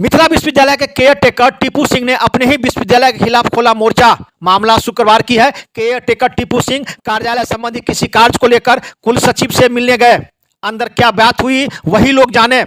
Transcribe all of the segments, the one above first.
मिथिला विश्वविद्यालय के care taker Tipu Singh ने अपने ही विश्वविद्यालय के खिलाफ खोला मोर्चा। मामला शुक्रवार की है। केयर टेकर टीपू सिंह कार्यालय संबंधी किसी कार्य को लेकर कुल सचिव से मिलने गए। अंदर क्या बात हुई वही लोग जाने,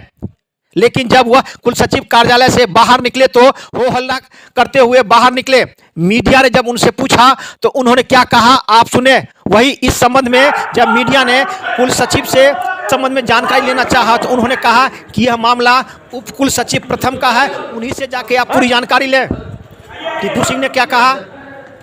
लेकिन जब वह कुल सचिव कार्यालय से बाहर निकले तो हो हल्ला करते हुए बाहर निकले। मीडिया ने जब उनसे पूछा तो उन्होंने क्या कहा आप सुने। वही इस संबंध में जब मीडिया ने कुल सचिव से संबंध में जानकारी लेना चाहा तो उन्होंने कहा कि यह मामला उप कुल सचिव प्रथम का है, उन्हीं से जाके आप पूरी जानकारी लें। टीपू सिंह ने क्या कहा,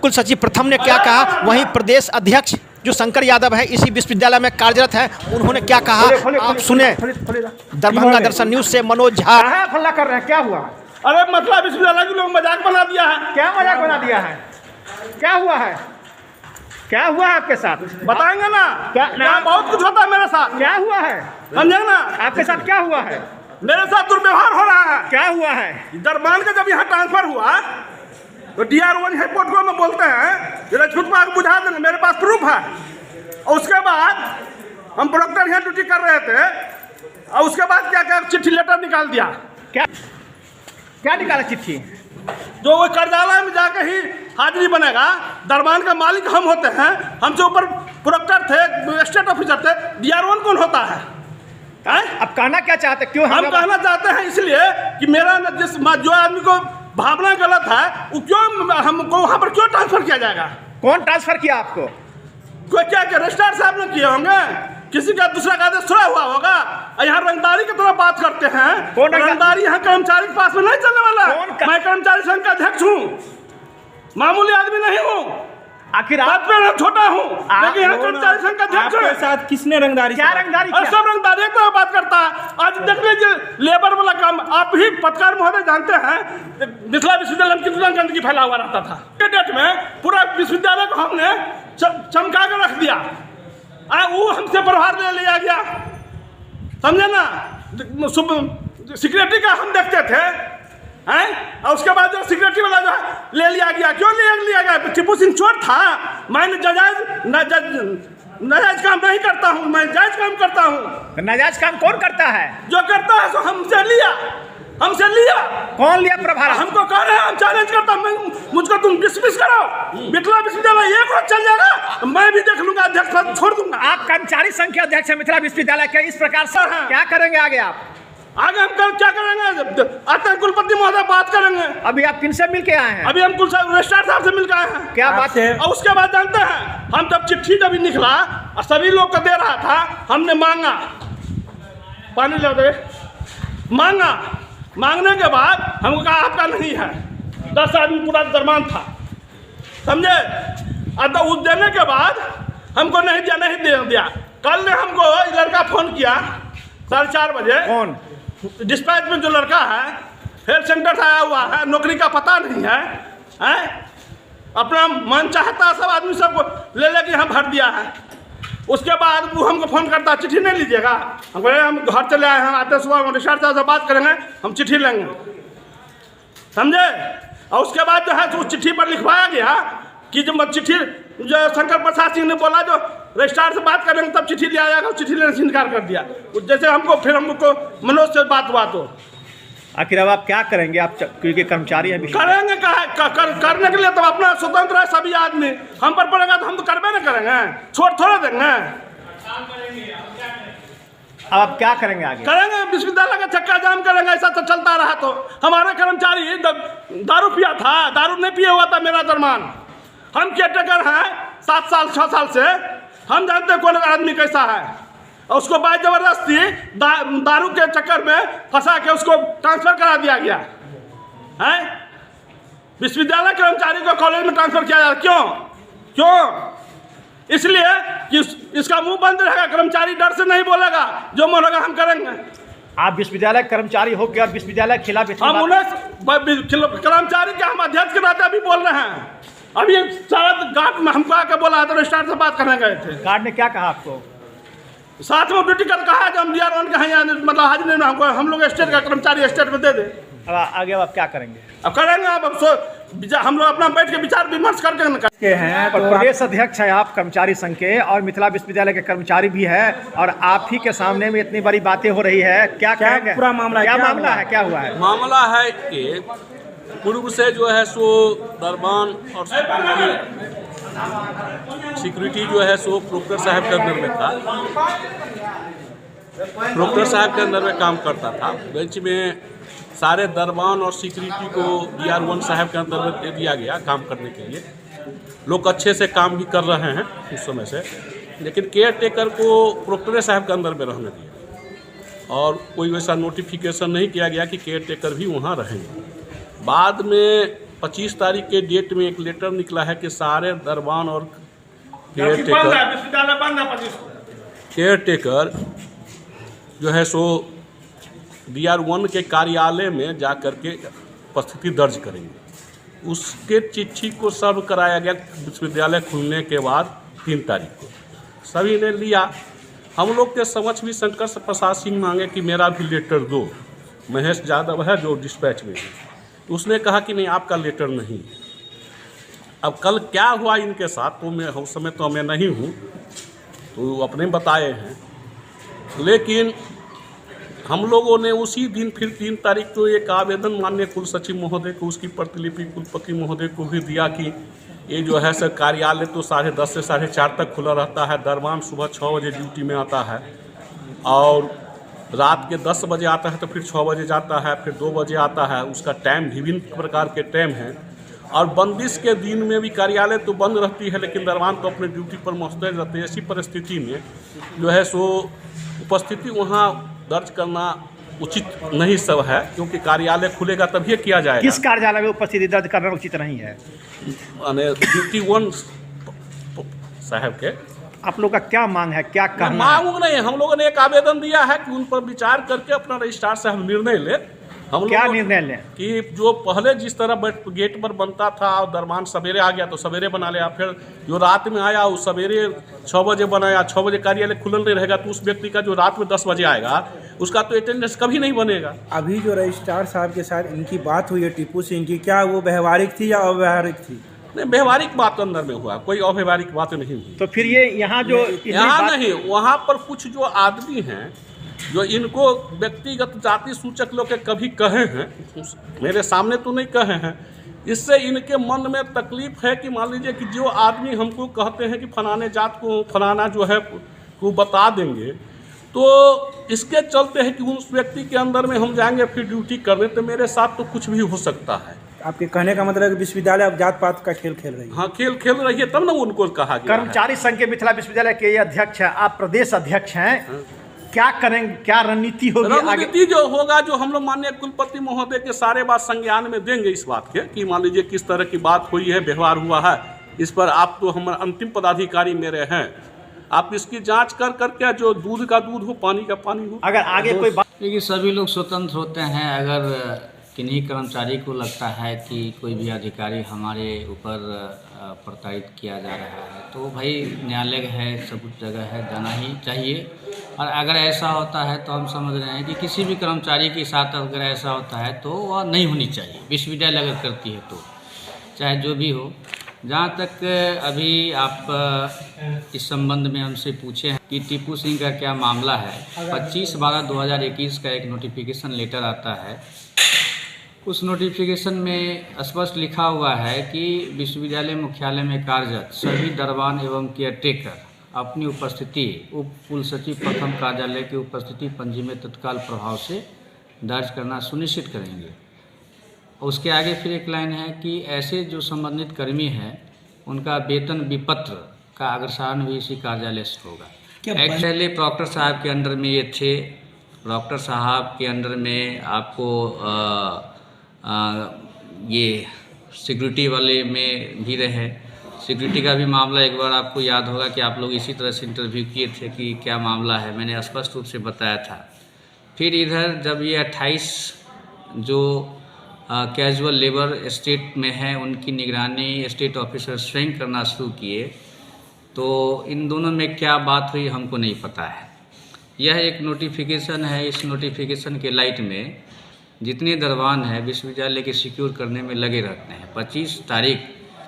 कुल सचिव प्रथम ने क्या कहा, वहीं प्रदेश अध्यक्ष जो शंकर यादव है इसी विश्वविद्यालय में कार्यरत है, उन्होंने क्या कहा आप सुने। दरभंगा दर्शन न्यूज से मनोज झा। हल्ला कर रहे हैं, क्या हुआ? अरे मतलब विश्वविद्यालय के लोग मजाक बना दिया है। क्या मजाक बना दिया है? क्या हुआ है? क्या हुआ है आपके साथ? बताएंगे ना। क्या बहुत कुछ होता है मेरे साथ। क्या हुआ है? समझे ना। आपके साथ क्या हुआ है? मेरे साथ दुर्व्यवहार हो रहा है। क्या हुआ है? दरबान का जब यहाँ ट्रांसफर हुआ तो DR1 हाईकोर्ट को में बोलते हैं राजपूत को बुझा देंगे, मेरे पास प्रूफ है। और उसके बाद हम प्रोक्टर यहाँ ड्यूटी कर रहे थे और उसके बाद क्या क्या चिट्ठी लेटर निकाल दिया। क्या क्या निकाला चिट्ठी? जो वो कार्यालय में जाकर ही हाजिरी बनेगा। दरबान का मालिक हम होते हैं, हमसे ऊपर प्रोक्टर थे, स्टेट ऑफिसर थे। DR1 कौन होता है? अब कहना क्या चाहते? क्यों हम कहना चाहते हैं इसलिए कि मेरा जिस जो आदमी को भावना गलत है वो क्यों हमको वहाँ पर क्यों ट्रांसफर किया जाएगा? कौन ट्रांसफर किया आपको? कोई क्या रजिस्ट्रार साहब ने किए होंगे, किसी का दूसरा का आदेश थोड़ा हुआ होगा। यहाँ रंगदारी की तरह बात करते हैं। कौन रंगदारी यहाँ कर्मचारी के पास में नहीं चलने वाला। मैं कर्मचारी संघ का अध्यक्ष हूँ, मामूली आदमी नहीं हूँ। आखिर बात में मैं छोटा हूँ लेकिन यहाँ कर्मचारी संघ का अध्यक्ष आपके साथ किसने रंगदारी? क्या रंगदारी? सब रंगदारी की बात करता है। आज देख लीजिए लेबर वाला काम, आप ही पत्रकार महोदय जानते हैं मिथिला विश्वविद्यालय में कितना गंदगी फैला हुआ रहता था। के डेट में पूरा विश्वविद्यालय को हमने चमका कर रख दिया। वो हमसे प्रभार ले लिया गया, समझे ना। सिक्योरिटी का हम देखते थे हैं, और उसके बाद जो सिक्योरिटी वाला जो है ले लिया गया। क्यों लिया गया? टीपू सिंह चोर था। मैं नाजायज काम नहीं करता हूँ, मैं जायज काम करता हूँ। नाजायज काम कौन करता है? जो करता है सो हमसे लिया। कौन लिया प्रभार? हमको कह रहे हैं, हम चैलेंज करता हूँ, मुझको तुम डिसमिस करो। मिथिला विश्वविद्यालय एक रोज चल जाएगा, मैं भी देख लूंगा, अध्यक्ष पद छोड़ दूंगा। आप कर्मचारी संघ के अध्यक्ष हैं मिथिला विश्वविद्यालय के, इस प्रकार से क्या करेंगे आगे? आप आगे हम क्या करेंगे? आते हैं कुलपति महोदय, बात करेंगे। अभी आप किनसे मिल के आए हैं? अभी हम रजिस्ट्रार साहब से मिल के आए हैं। क्या बात है? और उसके बाद जानते हैं, हम जब चिट्ठी जब निकला और सभी लोग को दे रहा था, हमने मांगा, पानी ले दे, मांगने के बाद हमको कहा आपका नहीं है। 10 आदमी पूरा दरबान था, समझे। अब उस देने के बाद हमको नहीं दिया। कल ने हमको लड़का फोन किया 4:30 बजे। कौन? डिस्पैच में जो लड़का है, हेल्थ सेंटर से आया हुआ है, नौकरी का पता नहीं है, अपना मन चाहता सब आदमी सबको ले लेके यहाँ भर दिया है। उसके बाद वो हमको फोन करता, चिट्ठी नहीं लीजिएगा? हम बोले हम घर चले आए हैं, आते सुबह रजिस्ट्रार साहब से बात करेंगे, हम चिट्ठी लेंगे, समझे। और उसके बाद जो है उस चिट्ठी पर लिखवाया गया कि जो चिट्ठी जो शंकर प्रसाद सिंह ने बोला जो रजिस्ट्रार से बात करेंगे तब चिट्ठी लिया जाएगा, चिट्ठी लेने से इनकार कर दिया। जैसे हमको फिर हमको मनोज से बात हुआ तो आखिर अब आप क्या करेंगे? आप क्योंकि कर्मचारी हैं, करेंगे करने के लिए तो अपना स्वतंत्र है सभी आदमी। हम पर पड़ेगा तो हम तो करबे न करेंगे, छोड़ थोड़ा देंगे। अब आप क्या करेंगे आगे? करेंगे विश्वविद्यालय का चक्का जाम करेंगे। ऐसा तो चलता रहा तो हमारे कर्मचारी दारू पिया था, दारू नहीं पिया हुआ था मेरा दरमान। हम केयरटेकर हैं 7 साल 6 साल से, हम जानते हैं कौन आदमी कैसा है। और उसको बाद जबरदस्ती दारू के चक्कर में फंसा के उसको ट्रांसफर करा दिया गया है। विश्वविद्यालय कर्मचारी को कॉलेज में ट्रांसफर किया जा रहा। क्यों? इसलिए कि इसका मुंह बंद रहेगा, कर्मचारी डर से नहीं बोलेगा, जो मन होगा हम करेंगे। आप विश्वविद्यालय कर्मचारी हो गया, विश्वविद्यालय के खिलाफ हम उन्हें कर्मचारी के हम अध्यक्ष के नाते अभी बोल रहे हैं। अभी सारा गार्ड में हमको आके बोला तो रजिस्ट्रार से बात करने गए थे। गार्ड ने क्या कहा आपको? साथ में ड्यूटी कर कहा जब DR1 के हैं, मतलब हाजिर नहीं हमको, हम लोग स्टेट का कर्मचारी स्टेट में दे दे। अब आगे अब आप क्या करेंगे? अब करेंगे, अब हम लोग अपना बैठ के विचार विमर्श करके न के हैं और प्रदेश अध्यक्ष हैं आप कर्मचारी संघ के और मिथिला विश्वविद्यालय के कर्मचारी भी है और आप ही के सामने में इतनी बड़ी बातें हो रही है, क्या कहेंगे? पूरा मामला क्या मामला है, क्या हुआ है? मामला है कि पूर्व से जो है सो दरबान और सिक्योरिटी जो है सो प्रोक्टर साहब के अंदर में था, प्रोक्टर साहब के अंदर में काम करता था। बेंच में सारे दरबान और सिक्योरिटी को DR1 साहब के अंदर में दे दिया गया काम करने के लिए। लोग अच्छे से काम भी कर रहे हैं उस समय से, लेकिन केयर टेकर को प्रोक्टर साहब के अंदर में रहने दिया और कोई वैसा नोटिफिकेशन नहीं किया गया कि केयर टेकर भी वहाँ रहेंगे। बाद में 25 तारीख के डेट में एक लेटर निकला है कि सारे दरबान और केयर टेकर जो है सो DR1 के कार्यालय में जा कर के उपस्थिति दर्ज करेंगे। उसके चिट्ठी को सर्व कराया गया विश्वविद्यालय खुलने के बाद 3 तारीख को। सभी ने लिया। हम लोग के समक्ष भी शंकर प्रसाद सिंह मांगे कि मेरा भी लेटर दो। महेश यादव है जो डिस्पैच में है, उसने कहा कि नहीं आपका लेटर नहीं है। अब कल क्या हुआ इनके साथ तो मैं उस समय तो मैं नहीं हूँ, तो अपने बताए हैं। लेकिन हम लोगों ने उसी दिन फिर 3 तारीख को एक आवेदन माननीय कुल सचिव महोदय को, उसकी प्रतिलिपि कुलपति महोदय को भी दिया कि ये जो है सर कार्यालय तो 10:30 से 4:30 तक खुला रहता है। दरबान सुबह 6 बजे ड्यूटी में आता है और रात के 10 बजे आता है, तो फिर 6 बजे जाता है, फिर 2 बजे आता है। उसका टाइम विभिन्न प्रकार के टाइम हैं और बंदिश के दिन में भी कार्यालय तो बंद रहती है, लेकिन दरबान तो अपने ड्यूटी पर मौजूद रहते हैं। ऐसी परिस्थिति में जो है सो उपस्थिति वहाँ दर्ज करना उचित नहीं सब है, क्योंकि कार्यालय खुलेगा तभी किया जाएगा। किस कार्यालय में उपस्थिति दर्ज करना उचित नहीं है? DR1 साहब के। आप लोग का क्या मांग है, क्या कहना है? मांग नहीं है, हम लोगों ने एक आवेदन दिया है कि उन पर विचार करके अपना रजिस्ट्रार साहब निर्णय ले। हम क्या निर्णय लें? कि जो पहले जिस तरह गेट पर बनता था और दरबान सवेरे आ गया तो सवेरे बना लिया, फिर जो रात में आया वो सवेरे 6 बजे बनाया, 6 बजे कार्यालय खुलल नहीं रहेगा तो उस व्यक्ति का जो रात में 10 बजे आएगा उसका तो अटेंडेंस कभी नहीं बनेगा। अभी जो रजिस्ट्रार साहब के साथ इनकी बात हुई है टीपू सिंह की, क्या वो व्यवहारिक थी या अव्यवहारिक थी? नहीं, व्यवहारिक बात अंदर में हुआ, कोई अव्यवहारिक बात नहीं हुई। तो फिर ये यहाँ जो यहाँ नहीं, वहाँ पर कुछ जो आदमी हैं जो इनको व्यक्तिगत जाति सूचक लोग के कभी कहे हैं, मेरे सामने तो नहीं कहे हैं, इससे इनके मन में तकलीफ है कि मान लीजिए कि जो आदमी हमको कहते हैं कि फलाने जात को फलाना जो है को बता देंगे, तो इसके चलते है कि उस व्यक्ति के अंदर में हम जाएंगे फिर ड्यूटी करने, तो मेरे साथ तो कुछ भी हो सकता है। आपके कहने का मतलब है कि विश्वविद्यालय अब जात पात का खेल खेल रही है? हाँ, खेल खेल रही है, तब ना उनको कहा गया। कर्मचारी संघ के मिथिला विश्वविद्यालय के ये अध्यक्ष है, आप प्रदेश अध्यक्ष हैं, क्या करेंगे, क्या रणनीति होगी आगे? रणनीति जो होगा, जो हम लोग माननीय कुलपति महोदय के सारे बात संज्ञान में देंगे इस बात के कि मान लीजिए किस तरह की बात हुई है, व्यवहार हुआ है, इस पर आप तो हमारे अंतिम पदाधिकारी मेरे हैं, आप इसकी जांच कर करके जो दूध का दूध हो, पानी का पानी हो। अगर आगे कोई बात, देखिए सभी लोग स्वतंत्र होते हैं। अगर किन्हीं कर्मचारी को लगता है कि कोई भी अधिकारी हमारे ऊपर प्रताड़ित किया जा रहा है तो भाई न्यायालय है, सब जगह है, जाना ही चाहिए। और अगर ऐसा होता है तो हम समझ रहे हैं कि किसी भी कर्मचारी के साथ अगर ऐसा होता है तो वह नहीं होनी चाहिए। विश्वविद्यालय अगर करती है तो चाहे जो भी हो। जहाँ तक अभी आप इस संबंध में हमसे पूछे हैं कि टीपू सिंह का क्या मामला है, 25/12/2021 का एक नोटिफिकेशन लेटर आता है। उस नोटिफिकेशन में स्पष्ट लिखा हुआ है कि विश्वविद्यालय मुख्यालय में कार्यरत सभी दरबान एवं केयरटेकर अपनी उपस्थिति उप कुल सचिव प्रथम कार्यालय की उपस्थिति पंजी में तत्काल प्रभाव से दर्ज करना सुनिश्चित करेंगे। उसके आगे फिर एक लाइन है कि ऐसे जो संबंधित कर्मी हैं उनका वेतन विपत्र का अग्रसारण भी इसी कार्यालय से होगा। पहले प्रॉक्टर साहब के अंडर में ये थे, प्रॉक्टर साहब के अंडर में आपको ये सिक्योरिटी वाले में भी रहे। सिक्योरिटी का भी मामला एक बार आपको याद होगा कि आप लोग इसी तरह से इंटरव्यू किए थे कि क्या मामला है, मैंने स्पष्ट रूप से बताया था। फिर इधर जब ये 28 जो कैजुअल लेबर स्टेट में है उनकी निगरानी स्टेट ऑफिसर स्वयं करना शुरू किए, तो इन दोनों में क्या बात हुई हमको नहीं पता है। यह एक नोटिफिकेशन है, इस नोटिफिकेशन के लाइट में जितने दरबान हैं विश्वविद्यालय के सिक्योर करने में लगे रहते हैं। 25 तारीख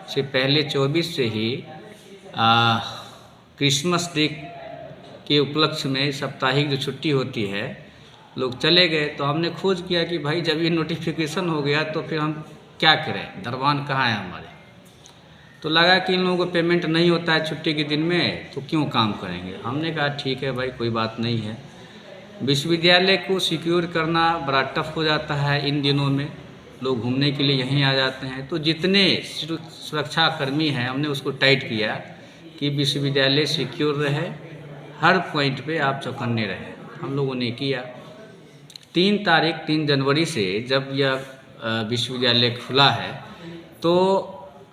से पहले 24 से ही क्रिसमस डे के उपलक्ष्य में साप्ताहिक जो छुट्टी होती है लोग चले गए। तो हमने खोज किया कि भाई जब ये नोटिफिकेशन हो गया तो फिर हम क्या करें, दरबान कहाँ है हमारे। तो लगा कि इन लोगों को पेमेंट नहीं होता है छुट्टी के दिन में, तो क्यों काम करेंगे। हमने कहा ठीक है भाई, कोई बात नहीं है। विश्वविद्यालय को सिक्योर करना बड़ा टफ हो जाता है इन दिनों में, लोग घूमने के लिए यहीं आ जाते हैं। तो जितने सुरक्षा कर्मी हैं हमने उसको टाइट किया कि विश्वविद्यालय सिक्योर रहे, हर पॉइंट पे आप चौकन्ने रहे। हम लोगों ने किया। 3 जनवरी से जब यह विश्वविद्यालय खुला है तो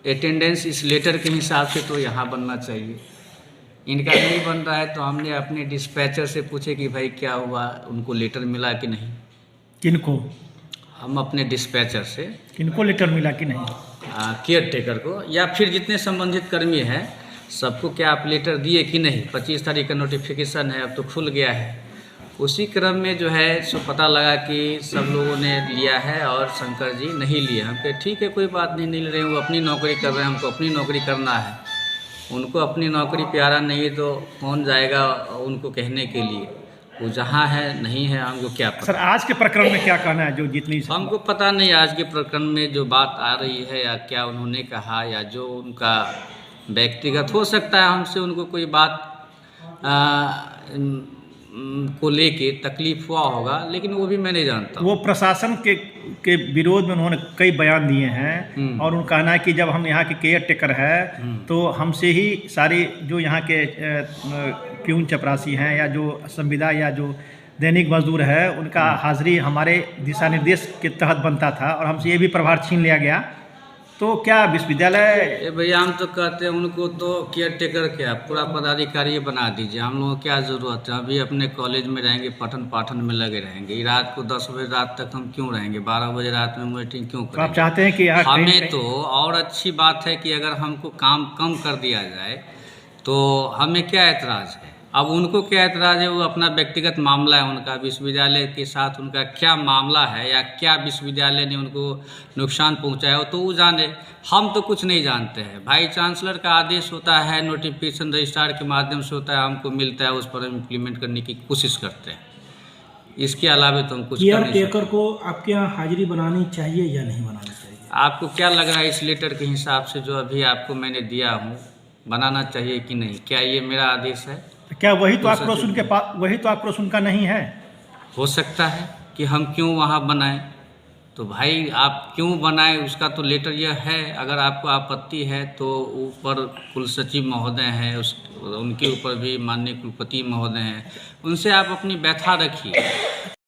अटेंडेंस इस लेटर के हिसाब से तो यहाँ बनना चाहिए। इनका नहीं बन रहा है तो हमने अपने डिस्पैचर से पूछे कि भाई क्या हुआ, उनको लेटर मिला कि नहीं। किनको? हम अपने डिस्पैचर से। किनको लेटर मिला कि नहीं? केयर टेकर को या फिर जितने संबंधित कर्मी हैं सबको क्या आप लेटर दिए कि नहीं। 25 तारीख का नोटिफिकेशन है, अब तो खुल गया है। उसी क्रम में जो है सो पता लगा कि सब लोगों ने लिया है और शंकर जी नहीं लिए। हम कहे ठीक है कोई बात नहीं, नहीं ले रहे हैं, वो अपनी नौकरी कर रहे हैं, हमको अपनी नौकरी करना है। उनको अपनी नौकरी प्यारा नहीं तो कौन जाएगा उनको कहने के लिए। वो जहाँ है नहीं है, हमको क्या पता। सर आज के प्रकरण में क्या कहना है? जो जितनी हमको पता नहीं आज के प्रकरण में जो बात आ रही है या क्या उन्होंने कहा या जो उनका व्यक्तिगत हो सकता है, हमसे उनको कोई बात को लेके तकलीफ हुआ होगा, लेकिन वो भी मैं नहीं जानता। वो प्रशासन के विरोध में उन्होंने कई बयान दिए हैं और उनका कहना है कि जब हम यहाँ के केयर टेकर है तो हमसे ही सारी जो यहाँ के प्यून चपरासी हैं या जो संविदा या जो दैनिक मजदूर है उनका हाजिरी हमारे दिशा निर्देश के तहत बनता था और हमसे ये भी प्रभार छीन लिया गया। तो क्या विश्वविद्यालय भैया हम तो कहते हैं उनको तो केयर टेकर क्या पूरा पदाधिकारी बना दीजिए। हम लोगों को क्या ज़रूरत है, अभी अपने कॉलेज में रहेंगे, पठन पाठन में लगे रहेंगे। रात को 10 बजे रात तक हम क्यों रहेंगे, 12 बजे रात में मीटिंग क्यों करेंगे। आप चाहते हैं कि हमें तो और अच्छी बात है कि अगर हमको काम कम कर दिया जाए तो हमें क्या एतराज़ है। अब उनको क्या एतराज़ है, वो अपना व्यक्तिगत मामला है उनका। विश्वविद्यालय के साथ उनका क्या मामला है या क्या विश्वविद्यालय ने उनको नुकसान पहुंचाया हो तो वो जाने, हम तो कुछ नहीं जानते हैं। भाई चांसलर का आदेश होता है, नोटिफिकेशन रजिस्ट्रार के माध्यम से होता है, हमको मिलता है, उस पर हम इम्प्लीमेंट करने की कोशिश करते हैं। इसके अलावा तो हम कुछ केयर टेकर को आपके यहाँ हाजिरी बनानी चाहिए या नहीं बनानी चाहिए? आपको क्या लग रहा है इस लेटर के हिसाब से जो अभी आपको मैंने दिया हूँ, बनाना चाहिए कि नहीं? क्या ये मेरा आदेश है? क्या वही तो आक्रोश उनके पास, वही तो आक्रोश उनका नहीं है? हो सकता है कि हम क्यों वहाँ बनाएं। तो भाई आप क्यों बनाएं उसका तो लेटर यह है। अगर आपको आपत्ति है तो ऊपर कुल सचिव महोदय हैं, उनके ऊपर भी माननीय कुलपति महोदय हैं, उनसे आप अपनी व्यथा रखिए।